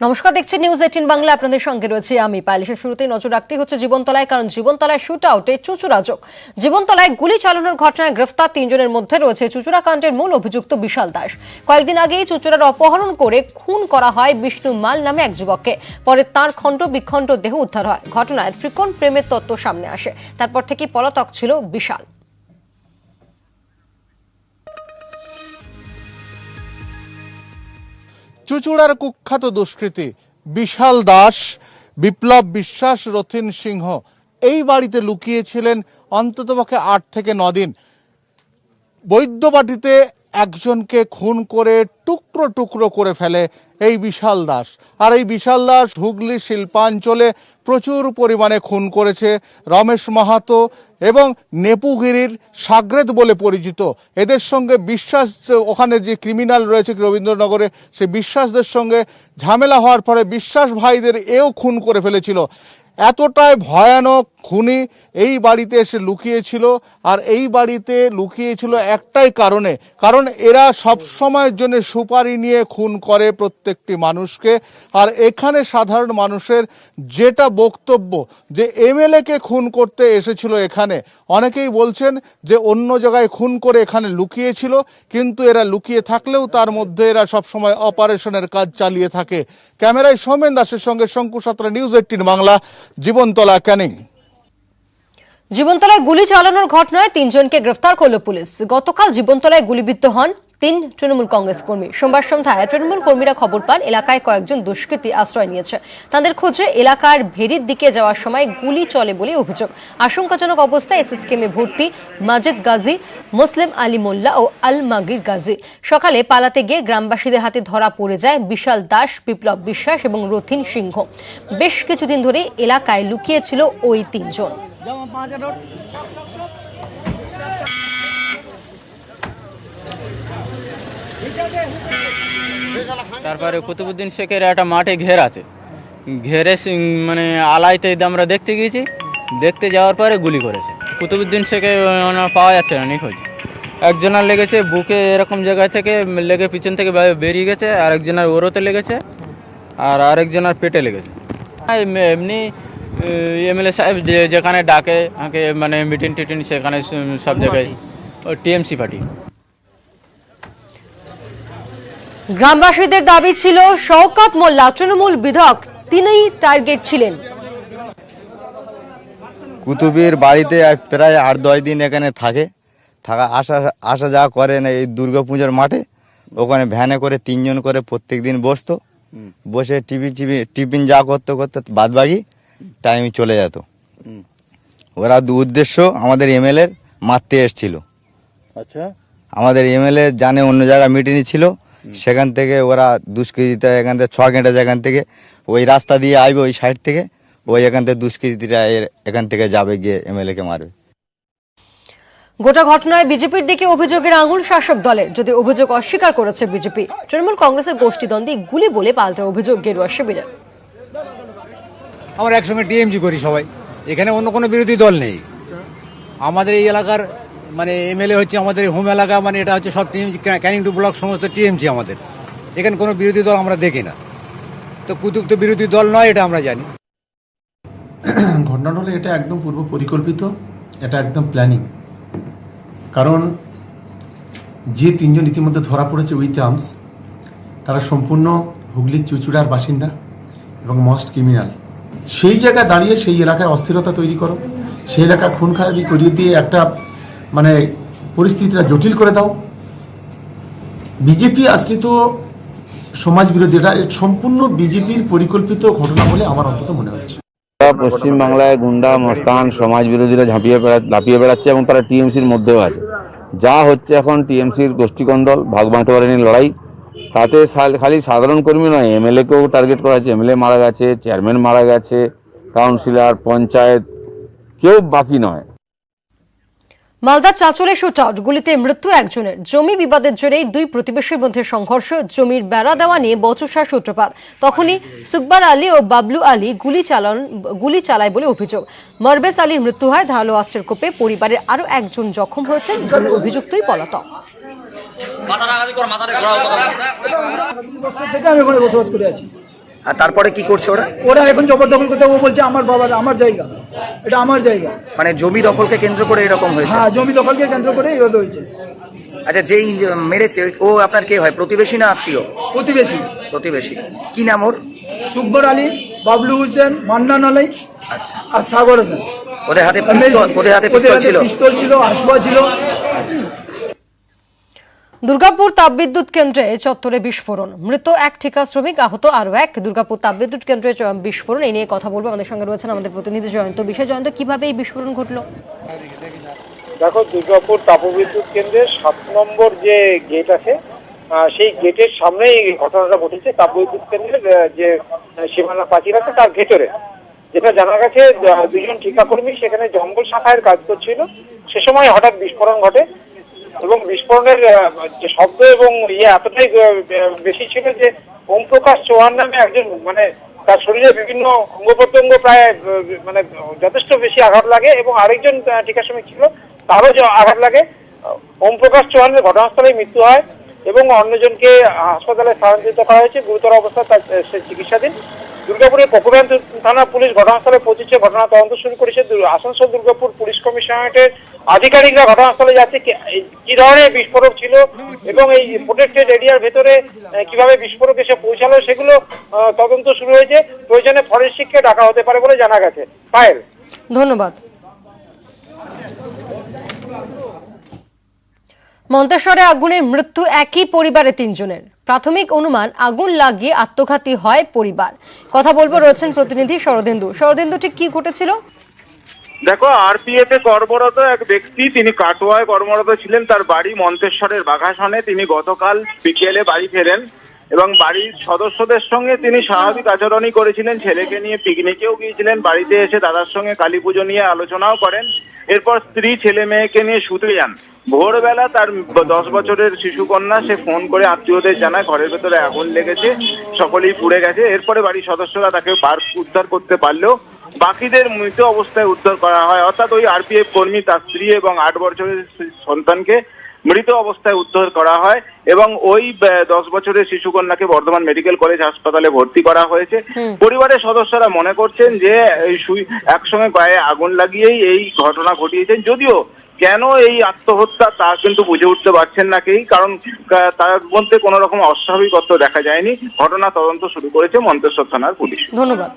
নমস্কার, দেখছেন নিউজ 18 বাংলা। আপনাদের সঙ্গে রয়েছে আমি পাইলিশের। শুরুতেই নজর রাখতে হচ্ছে জীবনতলায়, কারণ জীবনতলায় শুট আউটে চুচুরাজক। জীবনতলায় গুলি চালানোর ঘটনায় গ্রেফতার 3 জনের মধ্যে রয়েছে চুচুড়া কাণ্ডের মূল অভিযুক্ত বিশাল দাস। কয়েকদিন আগেই চুচুড়ার অপহরণ করে খুন করা হয় বিষ্ণু মাল নামে এক যুবককে। পরে তাঁর খণ্ড বিখণ্ড দেহ উদ্ধার হয়। ঘটনায় ত্রিকোণ প্রেমের তত্ত্ব সামনে আসে। তারপর থেকেই পলাতক ছিল বিশাল। চুচুড়ার কুখ্যাত দুষ্কৃতী বিশাল দাস, বিপ্লব বিশ্বাস, রথিন সিংহ এই বাড়িতে লুকিয়েছিলেন অন্ততপক্ষে 8 থেকে 9 দিন। বৈদ্যবাটিতে একজনকে খুন করে টুকরো টুকরো করে ফেলে এই বিশাল দাস। আর এই বিশাল দাস হুগলি শিল্পাঞ্চলে প্রচুর পরিমাণে খুন করেছে। রমেশ মাহাতো এবং নেপুগিরির সাগরেদ বলে পরিচিত। এদের সঙ্গে বিশ্বাস, ওখানে যে ক্রিমিনাল রয়েছে রবীন্দ্রনগরে, সে বিশ্বাসদের সঙ্গে ঝামেলা হওয়ার পরে বিশ্বাস ভাইদের এও খুন করে ফেলেছিল। এতটাই ভয়ানক খুনি এই বাড়িতে এসে লুকিয়েছিল। আর এই বাড়িতে লুকিয়েছিল একটাই কারণে, কারণ এরা সব সময়ের জন্য সুপারি নিয়ে খুন করে প্রত্যেকটি মানুষকে। আর এখানে সাধারণ মানুষের যেটা বক্তব্য যে এমএলএ কে খুন করতে এসেছিল এখানে, অনেকেই বলছেন যে অন্য জায়গায় খুন করে এখানে লুকিয়েছিল, কিন্তু এরা লুকিয়ে থাকলেও তার মধ্যে এরা সবসময় অপারেশনের কাজ চালিয়ে থাকে। ক্যামেরায় সৌমেন দাসের সঙ্গে শঙ্কু সাঁতরা, নিউজ 18 বাংলা, জীবনতলা, ক্যানিং। জীবনতলায় গুলি চালানোর ঘটনায় 3 জনকে গ্রেফতার করল পুলিশ। গতকাল জীবনতলায় গুলিবিদ্ধ হন 3 তৃণমূল কংগ্রেস কর্মী। সোমবার সন্ধ্যায় তৃণমূল কর্মীরা খবর পান এলাকায় কয়েকজন দুষ্কৃতী আশ্রয় নিয়েছে। তাদের খোঁজে এলাকার ভেরির দিকে যাওয়ার সময় গুলি চলে বলে অভিযোগ। আশঙ্কাজনক অবস্থায় এসএসকেমে ভর্তি মাজেদ গাজী, মুসলিম আলী মোল্লা ও আল মাগির গাজী। সকালে পালাতে গিয়ে গ্রামবাসীদের হাতে ধরা পড়ে যায় বিশাল দাস, বিপ্লব বিশ্বাস এবং রথিন সিংহ। বেশ কিছুদিন ধরে এলাকায় লুকিয়েছিল ওই 3 জন। তারপরে কুতুবুদ্দিন শেখের একটা মাঠে ঘের আছে, ঘেরে মানে আলাইতে আমরা দেখতে গিয়েছি। দেখতে যাওয়ার পরে গুলি করেছে। কুতুবুদ্দিন শেখে পাওয়া যাচ্ছে না, নিখোঁজ। একজনের লেগেছে বুকে, এরকম জায়গায় থেকে লেগে পিছন থেকে বেরিয়ে গেছে। আরেকজনের ওরতে লেগেছে, আর আরেকজনের পেটে লেগেছে। এমনি এমএলএ সাহেব যেখানে ডাকে আগে মানে মিটিং টিটিং, সেখানে সব জায়গায় টিএমসি পার্টি। গ্রামবাসীদের দাবি ছিল শওকত মোল্লা তৃণমূল বিধায়ক, তিনিই টার্গেট ছিলেন। কুতুবের বাড়িতে প্রায় 8-10 দিন এখানে থাকা আসা যাওয়া করেন। এই দুর্গাপূজার মাঠে ওখানে ভ্যানে করে 3 জন করে প্রত্যেক দিন বসতো, বসে টিফিন যা করতে করতে বাদবাকি টাইম চলে যেত। ওরা উদ্দেশ্য আমাদের এমএলএ মারতে এসেছিল। আচ্ছা, আমাদের এমএলএ জানে অন্য জায়গায় মিটিং ছিল, সেখান থেকে ওরা দুষ্কৃতীরা এখান থেকে 6 ঘন্টা যেখান থেকে ওই রাস্তা দিয়ে আসবে, ওই সাইড থেকে ওই এখান থেকে দুষ্কৃতীরা এখান থেকে যাবে, গিয়ে এমএলএ কে মারবে। গোটা ঘটনায় বিজেপির দিকে অভিযোগের আঙুল শাসক দলের, যদি অভিযোগ অস্বীকার করেছে বিজেপি। তৃণমূল কংগ্রেসের গোষ্ঠীদ্বন্দ্বে গুলি বলে পাল্টা অভিযোগ গেরুয়া শিবিরের। আমরা একসঙ্গে টিএমজি করি সবাই, এখানে অন্য কোনো বিরোধী দল নেই। আমাদের এই এলাকার মানে এমএলএ হচ্ছে আমাদের হোম এলাকা, মানে এটা হচ্ছে সব টিএমজি, ক্যানিং টু ব্লক সমস্ত টিএমজি আমাদের। এখানে কোনো বিরোধী দল আমরা দেখি না। তো কুতুব তো বিরোধী দল নয়, এটা আমরা জানি। ঘটনাটা হলো এটা একদম পূর্ব পরিকল্পিত, এটা একদম প্ল্যানিং। কারণ যে 3 জন ইতিমধ্যে ধরা পড়েছে উইথ আর্মস, তারা সম্পূর্ণ হুগলির চুচুড়ার বাসিন্দা এবং মোস্ট ক্রিমিনাল। সেই জায়গায় দাঁড়িয়ে সেই এলাকায় অস্থিরতা তৈরি করো, সেই এলাকায় খুন খারাপি করিয়ে দিয়ে একটা মানে পরিস্থিতিটা জটিল করে দাও। বিজেপি আশ্রিত সমাজ বিরোধী, এটা সম্পূর্ণ বিজেপির পরিকল্পিত ঘটনা বলে আমার অন্তত মনে হচ্ছে। পশ্চিমবাংলায় গুন্ডা মস্তান সমাজ বিরোধীরা লাফিয়ে বেড়াচ্ছে এবং তারা টিএমসির মধ্যেও আছে। যা হচ্ছে এখন টিএমসির গোষ্ঠীকন্দল, ভাগ বাঁটোয়ারা নিয়ে লড়াই, তাতে খালি সাধারণ কর্মী নয়, এমএলএকেও টার্গেট করা হচ্ছে। এমএলএ মারা গেছে, চেয়ারম্যান মারা গেছে, কাউন্সিলর, পঞ্চায়েত, কেউ বাকি নয়। মালদার চাঁচলে শুট আউট, গুলিতে মৃত্যু একজনের। জমি বিবাদের জেরেই 2 প্রতিবেশীর মধ্যে সংঘর্ষ, জমির বেড়া দেওয়া নিয়ে বচসার সূত্রপাত। তখনই সুকবার আলী ও বাবলু আলী গুলি চালায় বলে অভিযোগ। মরবেস আলীর মৃত্যু হয় ধারালো অস্ত্রের কোপে। পরিবারের আরো একজন জখম হয়েছেন, অভিযুক্তই পলাতক। আমি ওখানে বসবাস করে আছি। আর তারপরে কি করছে ওরা? ওরা এখন জবরদখল করতে, ও বলছে আমার বাবার, আমার জায়গা, এটা আমার জায়গা। মানে জমি দখলকে কেন্দ্র করে এরকম হয়েছে? হ্যাঁ, জমি দখলকে কেন্দ্র করে এভাবে হয়েছে। আচ্ছা, যেই মেরেছে ও আপনার কে হয়, প্রতিবেশী না আত্মীয়? প্রতিবেশী। প্রতিবেশী। কি নাম ওর? সুকবর আলী, বাবলু হোসেন, মান্নান আলী আচ্ছা, আর সাগর হোসেন। ওদের হাতে পিস্তল ছিল? পিস্তল ছিল, আসবা ছিল। দুর্গাপুর তাপবিদ্যুৎ কেন্দ্রে চত্বরে বিস্ফোরণ, মৃত এক ঠিকা শ্রমিক, আহত আরো এক। দুর্গাপুর তাপবিদ্যুৎ কেন্দ্রে বিস্ফোরণ, এই নিয়ে কথা বলবো। আমাদের সঙ্গে রয়েছেন আমাদের প্রতিনিধি জয়ন্ত বিশ্বাস। জয়ন্ত, কিভাবে এই বিস্ফোরণ ঘটলো? দেখো, দুর্গাপুর তাপবিদ্যুৎ কেন্দ্রের 7 নম্বর যে গেট আছে, সেই গেটের সামনেই ঘটনাটা ঘটেছে। তাপবিদ্যুৎ কেন্দ্রের যে সীমানা প্রাচীর আছে তার ভেতরে, যেটা জানা গেছে, দুজন ঠিকাকর্মী সেখানে জঙ্গল শাখায় কাজ করছিল। সে সময় হঠাৎ বিস্ফোরণ ঘটে এবং বিস্ফোরণের যে শব্দ এবং এতটাই বেশি ছিল যে ওম প্রকাশ চৌহান নামে একজন, মানে তার শরীরে বিভিন্ন অঙ্গ প্রত্যঙ্গ প্রায় মানে যথেষ্ট বেশি আঘাত লাগে এবং আরেকজন ঠিকা শ্রমিক ছিল, তারও আঘাত লাগে। ওম প্রকাশ চৌহানের ঘটনাস্থলেই মৃত্যু হয় এবং অন্যজনকে হাসপাতালে স্থানান্তরিত করা হয়েছে, গুরুতর অবস্থায় তার চিকিৎসাধীন। দুর্গাপুরের কোকরান থানা পুলিশ ঘটনাস্থলে পৌঁছেছে, ঘটনা তদন্ত শুরু করেছে। আসানসোল দুর্গাপুর পুলিশ কমিশনারেটের আধিকারিকরা ঘটনাস্থলে যাচ্ছে, কি ধরনের বিস্ফোরক ছিল এবং এই প্রোটেক্টেড এরিয়ার ভেতরে কিভাবে বিস্ফোরক এসে পৌঁছালো সেগুলো তদন্ত শুরু হয়েছে। প্রয়োজনে ফরেনসিককে ডাকা হতে পারে বলে জানা গেছে। পায়েল, ধন্যবাদ। মন্তেশ্বরে আগুনে মৃত্যু একই পরিবারের 3 জনের। প্রাথমিক অনুমান, আগুন লাগিয়ে আত্মঘাতী হয় পরিবার। কথা বলবো, রয়েছেন প্রতিনিধি শরদিন্দু। শরদিন্দু, ঠিক কি ঘটেছিল? দেখো, আরপিএফ এ কর্মরত এক ব্যক্তি, তিনি কাটোয়ায় কর্মরত ছিলেন, তার বাড়ি মন্তেশ্বরের বাঘাসনে। তিনি গতকাল বিকেলে বাড়ি ফেরেন এবং বাড়ির সদস্যদের সঙ্গে তিনি স্বাভাবিক আচরণই করেছিলেন। ছেলেকে নিয়ে পিকনিকেও গিয়েছিলেন। বাড়িতে এসে দাদার সঙ্গে কালী পুজো নিয়ে আলোচনাও করেন। এরপর স্ত্রী ছেলে মেয়েকে নিয়ে শুতে যান। ভোরবেলা তার 10 বছরের শিশুকন্যা, সে ফোন করে আত্মীয়দের জানায় ঘরের ভেতরে আগুন লেগেছে, সকলেই পুড়ে গেছে। এরপরে বাড়ির সদস্যরা তাকে উদ্ধার করতে পারলেও বাকিদের মৃত অবস্থায় উদ্ধার করা হয়। অর্থাৎ ওই আরপিএফ কর্মী, তার স্ত্রী এবং 8 বছরের সন্তানকে মৃত অবস্থায় উদ্ধার করা হয় এবং ওই 10 বছরের শিশুকন্যাকে বর্ধমান মেডিকেল কলেজ হাসপাতালে ভর্তি করা হয়েছে। পরিবারের সদস্যরা মনে করছেন যে একসঙ্গে গায়ে আগুন লাগিয়েই এই ঘটনা ঘটিয়েছেন। যদিও কেন এই আত্মহত্যা তা কিন্তু বুঝে উঠতে পারছেন না কেউ, কারণ তার মধ্যে কোনো রকম অস্বাভাবিকত্ব দেখা যায়নি। ঘটনা তদন্ত শুরু করেছে মন্তেশ্বর থানার পুলিশ। ধন্যবাদ।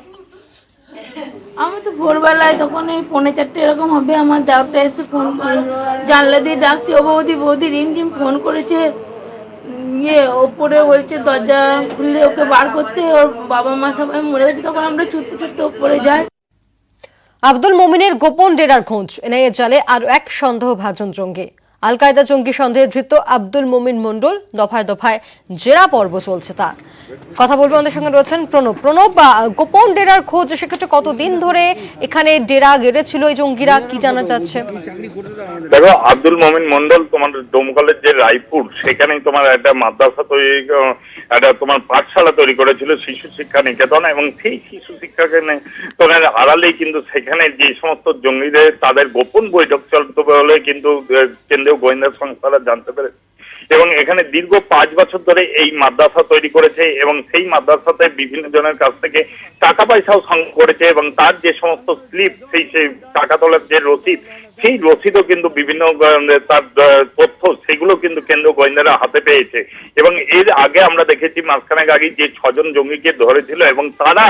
আমি তো ভোরবেলায় তখন এই 3:45 এরকম হবে, আমার দাওটা এসে ফোন করে জানলা দিয়ে ডাকছে, ও বৌদি বৌদি রিমঝিম ফোন করেছে, ওপরে বলছে দরজা খুললে ওকে বার করতে, ওর বাবা মা সবাই মরে গেছে। তখন আমরা ছুটতে ছুটতে ওপরে যাই। আব্দুল মোমিনের গোপন ডেরার খোঁজ, এনআইএ জালে আরো এক সন্দেহভাজন জঙ্গি। আল কায়দা জঙ্গি সন্দেহে ধৃত আব্দুল মোমিন মন্ডল, দফায় দফায় জেরা পর্ব চলছে তার। কথা বলবো, আমাদের সঙ্গে রয়েছেন প্রণব। প্রণব, গোপন ডেরার খোঁজ, সেক্ষেত্রে কতদিন ধরে এখানে ডেরা গেড়েছিল এই জঙ্গিরা, কি জানা যাচ্ছে? দেখো, আব্দুল মোমিন মন্ডল তোমার দমকলের যে রায়পুর, সেখানেই তোমার একটা মাদ্রাসা তৈরি, একটা তোমার পাঠশালা তৈরি করেছিল, শিশু শিক্ষা নিকেতন। এবং সেই শিশু শিক্ষা তোমার আড়ালেই কিন্তু সেখানে যে সমস্ত জঙ্গিদের তাদের গোপন বৈঠক চলতে বলে কিন্তু কেন্দ্রীয় গোয়েন্দা সংস্থারা জানতে পেরেছে এবং এখানে দীর্ঘ 5 বছর ধরে এই মাদ্রাসা তৈরি করেছে এবং সেই মাদ্রাসাতে বিভিন্ন জনের কাছ থেকে টাকা পয়সাও সংগ্রহ করেছে এবং তার যে সমস্ত স্লিপ, সেই টাকা তোলার যে রসিদ, সেই রসিদও কিন্তু বিভিন্ন তার তথ্য, সেগুলো কিন্তু কেন্দ্রীয় গোয়েন্দারা হাতে পেয়েছে। এবং এর আগে আমরা দেখেছি মাসখানেক আগে যে 6 জন জঙ্গিকে ধরেছিল এবং তারা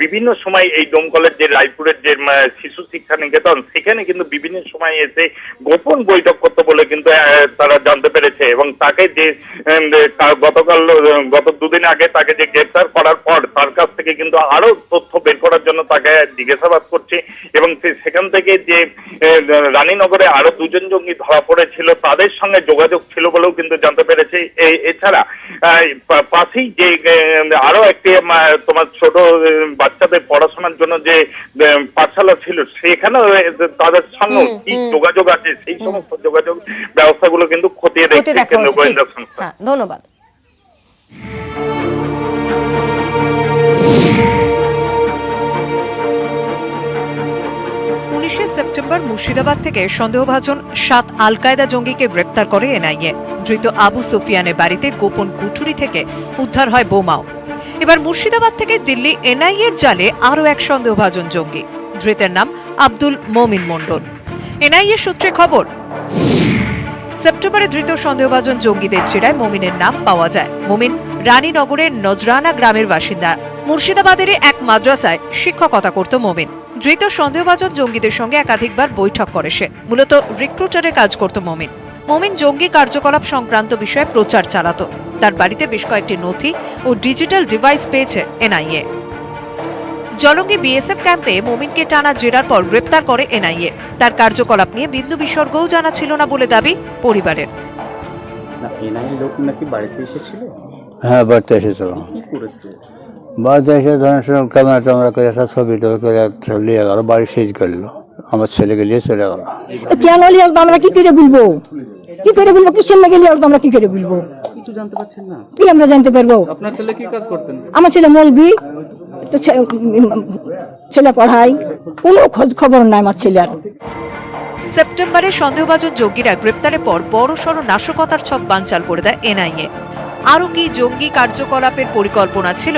বিভিন্ন সময় এই দমকলের যে রায়পুরের যে শিশু শিক্ষা নিকেতন, সেখানে কিন্তু বিভিন্ন সময় এসে গোপন বৈঠক করতে বলে কিন্তু তারা জানতে পেরেছে। এবং তাকে যে গত 2 দিন আগে তাকে যে গ্রেফতার করার পর তার কাছ থেকে কিন্তু আরো তথ্য বের করার জন্য তাকে জিজ্ঞাসাবাদ করছে এবং সেখান থেকে যে রানীনগরে আরো 2 জন জঙ্গি ধরা পড়েছিল, তাদের সঙ্গে যোগাযোগ ছিল বলেও কিন্তু জানতে পেরেছে। এছাড়া পাশেই যে আরো একটি তোমার ছোট বাচ্চাদের পড়াশোনার জন্য যে পাঠশালা ছিল, সেখানেও তাদের সঙ্গে কি যোগাযোগ আছে, সেই সমস্ত যোগাযোগ ব্যবস্থাগুলো কিন্তু খতিয়ে দেখছে কেন্দ্রীয় গোয়েন্দা সংস্থা। ধন্যবাদ। সেপ্টেম্বর মুর্শিদাবাদ থেকে সন্দেহভাজন 7 আল কায়দা জঙ্গিকে গ্রেপ্তার করে এনআইএ। ধৃত আবু সুফিয়ানের বাড়িতে গোপন কুঠুরি থেকে উদ্ধার হয় বোমাও। এবার মুর্শিদাবাদ থেকে দিল্লি এনআইএর জালে আরও এক সন্দেহভাজন জঙ্গি। ধৃতের নাম আব্দুল মমিন মণ্ডল। এনআইএ সূত্রে খবর, সেপ্টেম্বরে ধৃত সন্দেহভাজন জঙ্গিদের জেরায় মমিনের নাম পাওয়া যায়। মমিন রানীনগরের নজরানা গ্রামের বাসিন্দা। মুর্শিদাবাদেরই এক মাদ্রাসায় শিক্ষকতা করত মমিন। ধৃত সন্দেহভাজন জঙ্গিদের সঙ্গে একাধিকবার বৈঠক করে সে। মূলত রিক্রুটারের কাজ করত মমিন। মমিন জঙ্গি কার্যকলাপ সংক্রান্ত বিষয়ে প্রচার চালাতো। তার বাড়িতে বেশ কয়েকটি নথি ও ডিজিটাল ডিভাইস পেয়েছে এনআইএ। জলঙ্গি বিএসএফ ক্যাম্পে মমিনকে টানা জেরার পর গ্রেপ্তার করে এনআইএ। তার কার্যকলাপ নিয়ে বিন্দু বিসর্গও জানা ছিল না বলে দাবি পরিবারের। এনআইএ লোক নাকি বাড়িতে এসেছিল? হ্যাঁ, বাড়িতে এসেছিল। কি করেছে? বাড়িতে এসে ধরেন ক্যামেরা ট্যামেরা করে সব ছবি টবি করে নিয়ে গেল, বাড়ি সিজ করলো, আমার ছেলেকে নিয়ে চলে গেল। কেন লিয়ে আমরা কি করে বলবো, কি করে বলবো, কিসের লেগে লিয়ে আমরা কি করে বলবো? কিছু জানতে পারছেন না? কি আমরা জানতে পারবো? আপনার ছেলে কি কাজ করতেন? আমার ছেলে মৌলবি, তো ছেলে পড়াই, কোনো খোঁজ খবর নাই আমার ছেলের। সেপ্টেম্বরে সন্দেহভাজন জঙ্গিরা গ্রেপ্তারের পর বড়সড় নাশকতার ছক বানচাল করে দেয় এনআইএ। আরও কি জঙ্গি কার্যকলাপের পরিকল্পনা ছিল?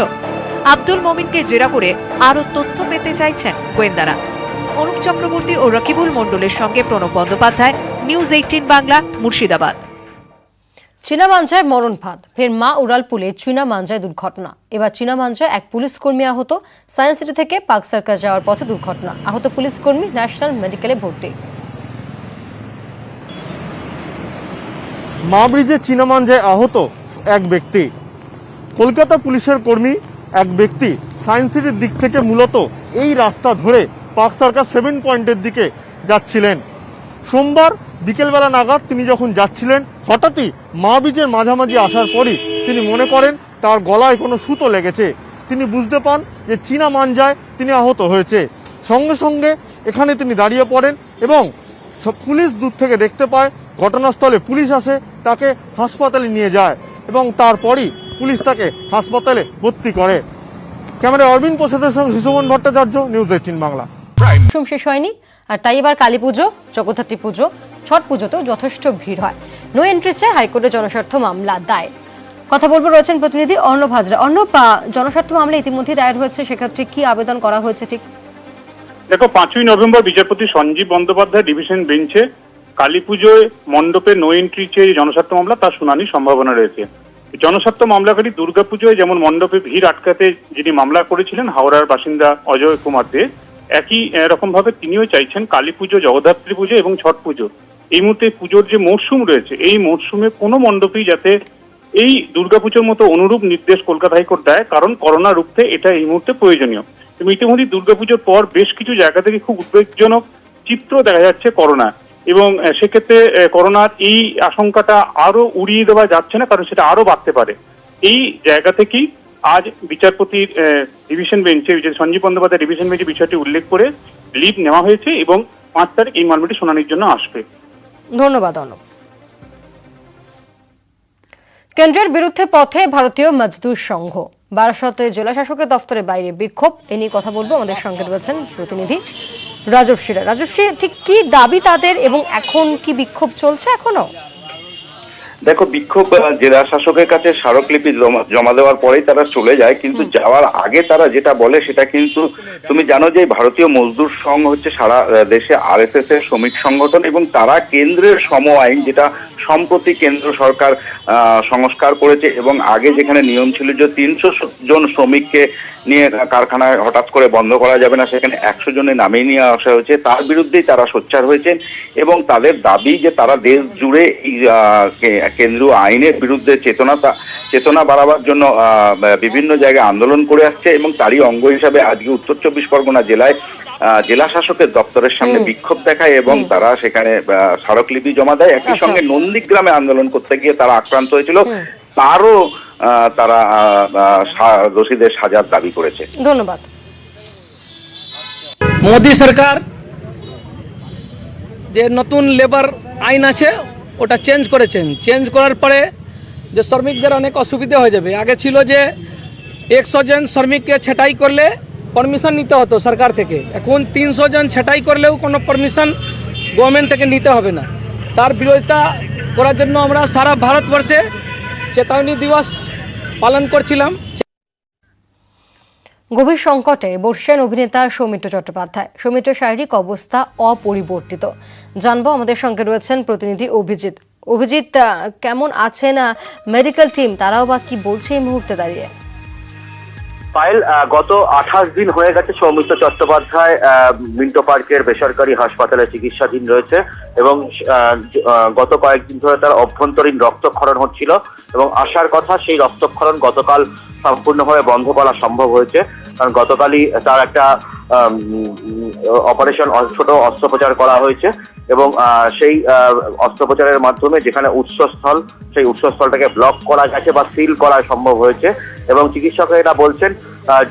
আব্দুল মমিনকে জেরা করে আরও তথ্য পেতে চাইছেন গোয়েন্দারা। অনুপ চক্রবর্তী ও রকিবুল মণ্ডলের সঙ্গে প্রণব বন্দ্যোপাধ্যায়, নিউজ 18 বাংলা, মুর্শিদাবাদ। চীনা মাঞ্জায় মরণ ফাঁদ, ফের মা উড়ালপুলে চীনা মাঞ্জায় দুর্ঘটনা। এবার চীনা মাঞ্জায় এক পুলিশ কর্মী আহত। সায়েন্স সিটি থেকে পার্ক সার্কাস যাওয়ার পথে দুর্ঘটনা। আহত পুলিশ কর্মী ন্যাশনাল মেডিকেলে ভর্তি। মা ব্রিজে চীনা মাঞ্জায় আহত এক ব্যক্তি। কলকাতা পুলিশের কর্মী এক ব্যক্তি সায়েন্স সিটির দিক থেকে মূলত এই রাস্তা ধরে পার্ক সার্কাস 7 পয়েন্টের দিকে যাচ্ছিলেন। সোমবার বিকেলবেলা নাগাদ তিনি যখন যাচ্ছিলেন, হঠাৎই মা ব্রিজের মাঝামাঝি আসার পরই তিনি মনে করেন তার গলায় কোনো সুতো লেগেছে। তিনি বুঝতে পান যে চীনা মাঞ্জায় তিনি আহত হয়েছে। সঙ্গে সঙ্গে এখানে তিনি দাঁড়িয়ে পড়েন এবং পুলিশ দূর থেকে দেখতে পায়। ঘটনাস্থলে পুলিশ আসে, তাকে হাসপাতালে নিয়ে যায় এবং তারপরই পুলিশ তাকে হাসপাতালে ভর্তি করে। ক্যামেরা অরবিন্দ প্রসাদের সঙ্গে সুশোভন ভট্টাচার্য, নিউজ 18 বাংলা। শেষ হয়নি, আর তাই এবার কালী পুজো, জগদ্ধাত্রী পুজো, ছট পুজোতেও যথেষ্ট ভিড় হয়। নো এন্ট্রি চেয়ে হাইকোর্টে জনস্বার্থ মামলা দায়ের। কথা বলবো, রয়েছেন প্রতিনিধি অর্ণব হাজরা। অর্ণব, জনস্বার্থ মামলা ইতিমধ্যে দায়ের হয়েছে, সেক্ষেত্রে কি আবেদন করা হয়েছে? ঠিক দেখো, 5ই নভেম্বর বিচারপতি সঞ্জীব বন্দ্যোপাধ্যায় ডিভিশন বেঞ্চে কালী পুজোয় মণ্ডপে নো এন্ট্রি চেয়ে জনস্বার্থ মামলা তার শুনানির সম্ভাবনা রয়েছে। জনস্বার্থ মামলাকারী দুর্গাপুজোয় যেমন মণ্ডপে ভিড় আটকাতে যিনি মামলা করেছিলেন হাওড়ার বাসিন্দা অজয় কুমার দে, একই রকম ভাবে তিনিও চাইছেন কালী পুজো, জগদ্ধাত্রী পুজো এবং ছট পুজো, এই মুহূর্তে পুজোর যে মরশুম রয়েছে এই মরশুমে কোনো মণ্ডপেই যাতে এই দুর্গাপুজোর মতো অনুরূপ নির্দেশ কলকাতা হাইকোর্ট দেয়, কারণ করোনা রুখতে এটা এই মুহূর্তে প্রয়োজনীয়। ইতিমধ্যে দুর্গাপুজোর পর বেশ কিছু জায়গা থেকে খুব উদ্বেগজনক চিত্র দেখা যাচ্ছে করোনা, এবং সেক্ষেত্রে করোনার এই আশঙ্কাটা আরো উড়িয়ে দেওয়া যাচ্ছে না, কারণ সেটা আরো বাড়তে পারে। এই জায়গা থেকেই আজ বিচারপতির ডিভিশন বেঞ্চে, সঞ্জীব বন্দ্যোপাধ্যায় ডিভিশন বেঞ্চে বিষয়টি উল্লেখ করে লিভ নেওয়া হয়েছে এবং 5 তারিখ এই মামলাটি শুনানির জন্য আসবে। ধন্যবাদ অর্ণব। কেন্দ্রের বিরুদ্ধে পথে ভারতীয় মজদুর সংঘ। বারাসতে জেলা শাসকের দফতরের বাইরে বিক্ষোভ, এ নিয়ে কথা বলবো। আমাদের সঙ্গে রয়েছেন প্রতিনিধি রাজশ্রীরা। রাজশ্রী, ঠিক কি দাবি তাদের এবং এখন কি বিক্ষোভ চলছে এখনো? দেখো, বিক্ষোভ জেলা শাসকের কাছে স্মারকলিপি জমা দেওয়ার পরেই তারা চলে যায়, কিন্তু যাওয়ার আগে তারা যেটা বলে সেটা কিন্তু তুমি জানো যে ভারতীয় মজদুর সংঘ হচ্ছে সারা দেশে আরএসএস এর শ্রমিক সংগঠন, এবং তারা কেন্দ্রের শ্রম আইন, যেটা সম্প্রতি কেন্দ্র সরকার সংস্কার করেছে, এবং আগে যেখানে নিয়ম ছিল যে 300 জন শ্রমিককে নিয়ে কারখানায় হঠাৎ করে বন্ধ করা যাবে না, সেখানে 100 জনের নামিয়ে নিয়ে আসা হয়েছে, তার বিরুদ্ধেই তারা সোচ্চার হয়েছেন। এবং তাদের দাবি যে তারা দেশ জুড়ে কেন্দ্রীয় আইনের বিরুদ্ধে চেতনা বাড়াবার জন্য বিভিন্ন জায়গায় আন্দোলন করে আসছে, এবং তারই অঙ্গ হিসাবে আজকে উত্তর 24 পরগনা জেলায় জেলা শাসকের দপ্তরের সামনে বিক্ষোভ দেখায় এবং তারা সেখানে স্মারকলিপি জমা দেয়। একই সঙ্গে নন্দীগ্রামে আন্দোলন করতে গিয়ে তারা আক্রান্ত হয়েছিল, তারও তারা দোষীদের সাজার দাবি করেছে। ধন্যবাদ। মোদী সরকার যে নতুন লেবার আইন আছে ওটা চেঞ্জ করেছেন। চেঞ্জ করার পরে যে শ্রমিকদের অনেক অসুবিধা হয়ে যাবে। আগে ছিল যে 100 জন শ্রমিককে ছাঁটাই করলে পারমিশন নিতে হতো সরকার থেকে, এখন 300 জন ছাঁটাই করলেও কোনো পারমিশন গভর্নমেন্ট থেকে নিতে হবে না। তার বিরোধিতা করার জন্য আমরা সারা ভারতবর্ষে চেতাবনী দিবস পালন করছিলাম। গভীর সংকটে বর্ষিয়ান অভিনেতা সৌমিত্র চট্টোপাধ্যায়। সৌমিত্রের শারীরিক অবস্থা অপরিবর্তিত। জানবো, আমাদের সঙ্গে রয়েছেন প্রতিনিধি অভিজিৎ। অভিজিৎ, কেমন আছেন মেডিকেল টিম, তারাও বা কি বলছে এই মুহূর্তে দাঁড়িয়ে? পায়েল, গত 28 দিন হয়ে গেছে সৌমিত্র চট্টোপাধ্যায় মিন্টো পার্কের বেসরকারি হাসপাতালে চিকিৎসাধীন রয়েছে এবং গত কয়েকদিন ধরে তার অভ্যন্তরীণ রক্তক্ষরণ হচ্ছিল এবং আসার কথা সেই রক্তক্ষরণ গতকাল সম্পূর্ণভাবে বন্ধ করা সম্ভব হয়েছে। কারণ গতকালই তার একটা অপারেশন, ছোট অস্ত্রোপচার করা হয়েছে এবং সেই অস্ত্রোপচারের মাধ্যমে যেখানে উৎসস্থল, সেই উৎসস্থলটাকে ব্লক করা গেছে বা সিল করা সম্ভব হয়েছে এবং চিকিৎসকেরা বলছেন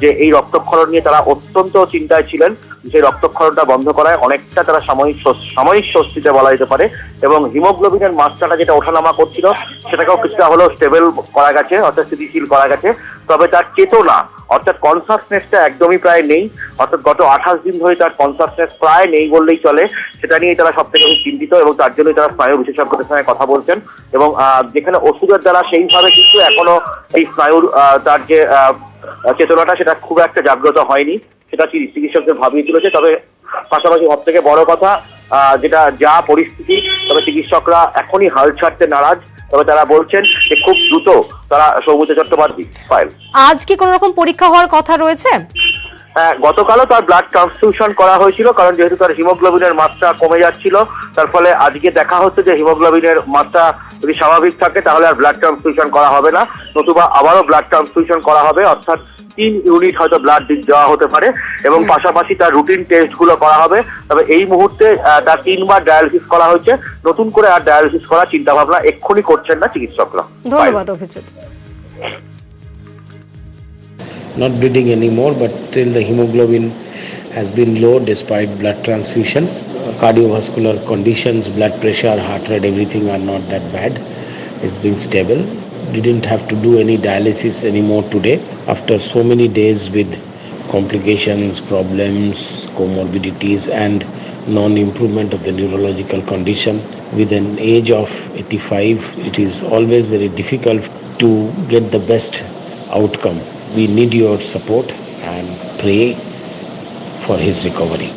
যে এই রক্তক্ষরণ নিয়ে তারা অত্যন্ত চিন্তায় ছিলেন। সেই রক্তক্ষরণটা বন্ধ করায় অনেকটা তারা সাময়িক স্বস্তিতে বলা যেতে পারে এবং হিমোগ্লোবিনের মাত্রাটা যেটা ওঠানামা করছিল সেটাকেও কিছুটা হলেও স্টেবল করা গেছে, অর্থাৎ স্থিতিশীল করা গেছে। তবে তার চেতনা অর্থাৎ কনসাসনেসটা একদমই প্রায় নেই, অর্থাৎ গত 28 দিন ধরে তার কনসাসনেস প্রায় নেই বললেই চলে। সেটা নিয়ে তারা সব থেকে চিন্তিত এবং তার জন্যই তারা স্নায়ু বিশেষজ্ঞদের সঙ্গে কথা বলছেন এবং যেখানে ওষুধের দ্বারা সেইভাবে কিন্তু এখনো এই স্নায়ুর তার যে চেতনাটা সেটা খুব একটা জাগ্রত হয়নি, সেটা চিকিৎসকদের ভাবিয়ে তুলেছে। তবে পাশাপাশি সব থেকে বড় কথা যেটা যা পরিস্থিতি, তবে চিকিৎসকরা এখনই হাল ছাড়তে নারাজ। তবে তারা বলছেন যে খুব দ্রুত তারা সৌমিত্র চট্টোপাধ্যায় পায়। আজ কি কোনো রকম পরীক্ষা হওয়ার কথা রয়েছে? গতকালও তার ব্লাড ট্রান্সফিউশন করা হয়েছিল, কারণ যেহেতু তার হিমোগ্লোবিনের মাত্রা কমে যাচ্ছিল, তার ফলে আজকে দেখা হচ্ছে যে হিমোগ্লোবিনের মাত্রা যদি স্বাভাবিক থাকে তাহলে আর ব্লাড ট্রান্সফিউশন করা হবে না, নতুবা আবারও ব্লাড ট্রান্সফিউশন করা হবে, অর্থাৎ 3 ইউনিট হয়তো ব্লাড দেওয়া হতে পারে এবং পাশাপাশি তার রুটিন টেস্ট গুলো করা হবে। তবে এই মুহূর্তে তার 3 বার ডায়ালিসিস করা হয়েছে, নতুন করে আর ডায়ালিসিস করার চিন্তা ভাবনা এক্ষুনি করছেন না চিকিৎসকরা। ধন্যবাদ Abhijit. Not bleeding anymore, but still the hemoglobin has been low despite blood transfusion. Cardiovascular conditions, blood pressure, heart rate, everything are not that bad. It's been stable. Didn't have to do any dialysis anymore today after so many days with complications, problems, comorbidities and non-improvement of the neurological condition. With an age of 85, it is always very difficult to get the best outcome. We need your support and pray for his recovery.